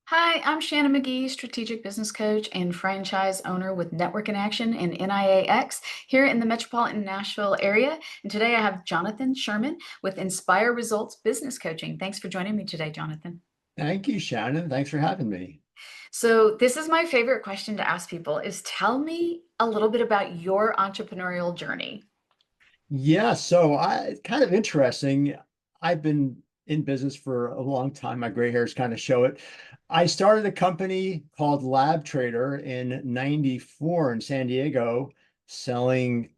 Hi, I'm Shannon McGee, strategic business coach and franchise owner with Network in Action and NIAX here in the metropolitan Nashville area. And today I have Jonathan Sherman with Inspire Results Business Coaching. Thanks for joining me today, Jonathan. Thank you, Shannon. Thanks for having me. So, this is my favorite question to ask people is tell me a little bit about your entrepreneurial journey. Yeah, it's kind of interesting. I've been in business for a long time. My gray hairs kind of show it. I started a company called Lab Trader in 94 in San Diego, selling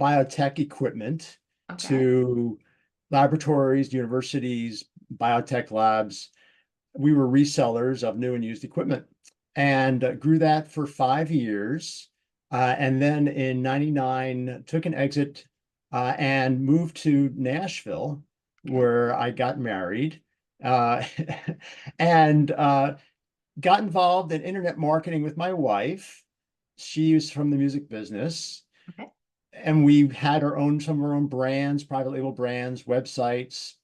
biotech equipment Okay. to laboratories, universities, biotech labs. We were resellers of new and used equipment and grew that for 5 years. And then in 99, took an exit and moved to Nashville, Okay. where I got married uh, and got involved in internet marketing with my wife. She's from the music business. Okay. And we had some of our own brands, private label brands, websites.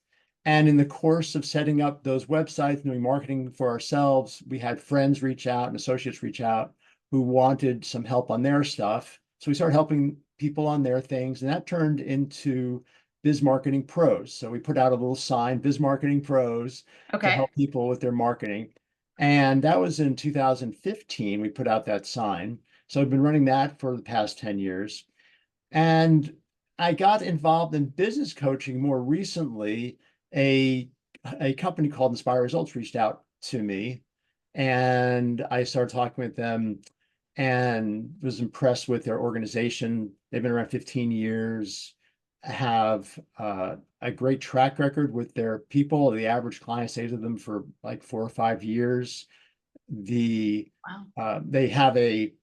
And in the course of setting up those websites, doing marketing for ourselves, we had friends reach out and associates reach out who wanted some help on their stuff. So we started helping people on their things, and that turned into Biz Marketing Pros. So we put out a little sign, Biz Marketing Pros, to Okay. help people with their marketing. And that was in 2015, we put out that sign. So I've been running that for the past 10 years. And I got involved in business coaching more recently. A a company called Inspire Results reached out to me, and I started talking with them and was impressed with their organization. They've been around 15 years, have a great track record with their people. The average client stays with them for like 4 or 5 years. Wow. They have a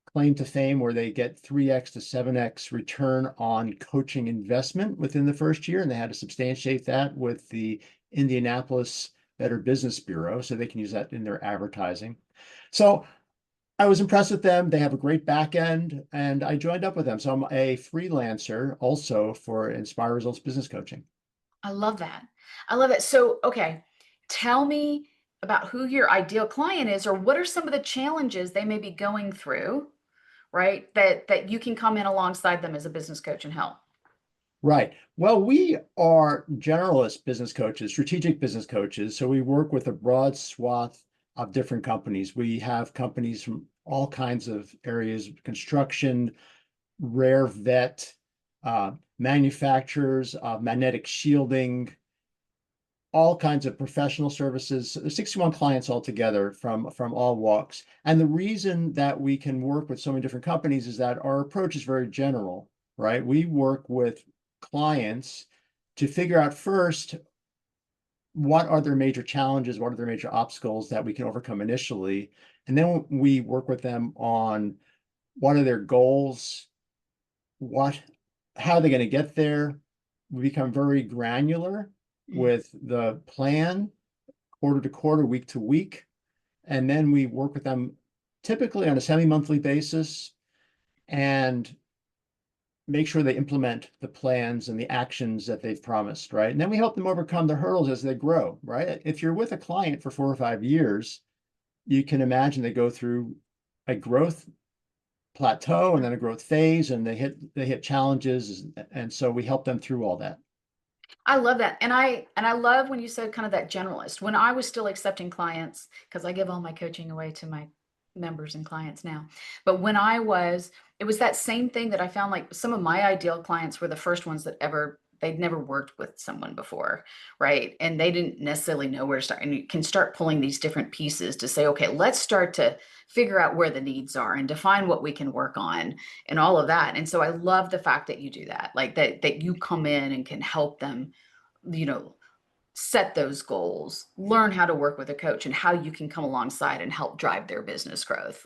claim to fame where they get 3x to 7x return on coaching investment within the first year. And they had to substantiate that with the Indianapolis Better Business Bureau so they can use that in their advertising. So I was impressed with them. They have a great back end, and I joined up with them. So I'm a freelancer also for Inspire Results Business Coaching. I love that. I love it. So, okay, tell me about who your ideal client is, or what are some of the challenges they may be going through, right? That you can come in alongside them as a business coach and help. Right. Well, we are generalist business coaches, strategic business coaches. So we work with a broad swath of different companies. We have companies from all kinds of areas, construction, rare vet, manufacturers of magnetic shielding, all kinds of professional services. So there's 61 clients altogether from all walks. And the reason that we can work with so many different companies is that our approach is very general, right? We work with clients to figure out first what are their major challenges, what are their major obstacles that we can overcome initially. And then we work with them on what are their goals, what how are they going to get there. We become very granular Mm. with the plan quarter to quarter, week to week. And then we work with them typically on a semi-monthly basis and make sure they implement the plans and the actions that they've promised, right? And then we help them overcome the hurdles as they grow, right? If you're with a client for 4 or 5 years, you can imagine they go through a growth plateau and then a growth phase, and they hit challenges, and so we help them through all that. I love that. And I love when you said kind of that generalist. When I was still accepting clients, because I give all my coaching away to my members and clients now. But when I was, it was that same thing that I found like some of my ideal clients were the first ones that ever they'd never worked with someone before, right? And they didn't necessarily know where to start. And you can start pulling these different pieces to say, okay, let's start to figure out where the needs are and define what we can work on and all of that. And so I love the fact that you do that, like that you come in and can help them, you know, set those goals, learn how to work with a coach and how you can come alongside and help drive their business growth.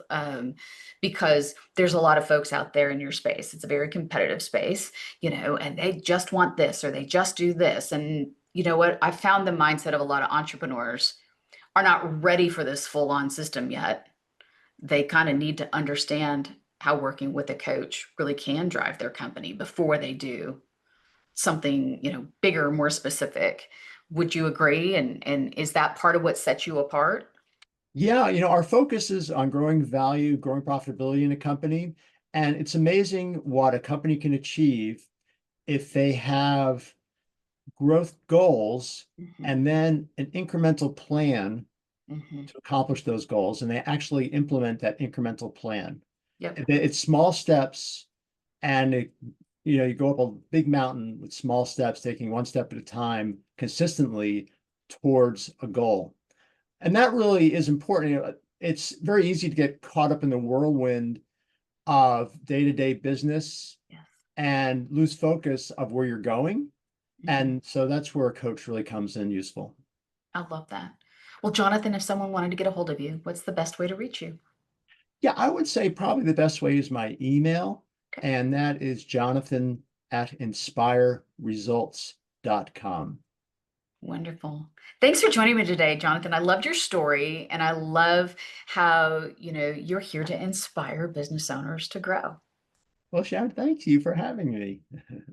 Because there's a lot of folks out there in your space. It's a very competitive space, and they just want this or they just do this. And you know what? I found the mindset of a lot of entrepreneurs are not ready for this full on system yet. They kind of need to understand how working with a coach really can drive their company before they do something, bigger, more specific. Would you agree? And is that part of what sets you apart? Yeah, our focus is on growing value, growing profitability in a company. And it's amazing what a company can achieve if they have growth goals Hmm. and then an incremental plan Hmm. to accomplish those goals. And they actually implement that incremental plan. Yep. It's small steps, and you go up a big mountain with small steps, taking one step at a time consistently towards a goal. And that really is important. It's very easy to get caught up in the whirlwind of day-to-day business Yes. and lose focus of where you're going. Hmm. And so that's where a coach really comes in useful. I love that. Well, Jonathan, if someone wanted to get a hold of you, what's the best way to reach you? Yeah, I would say probably the best way is my email, Okay. and that is jonathan@inspireresults.com. Wonderful. Thanks for joining me today, Jonathan. I loved your story and I love how, you're here to inspire business owners to grow. Well, Sharon, thank you for having me.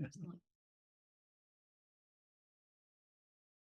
Absolutely.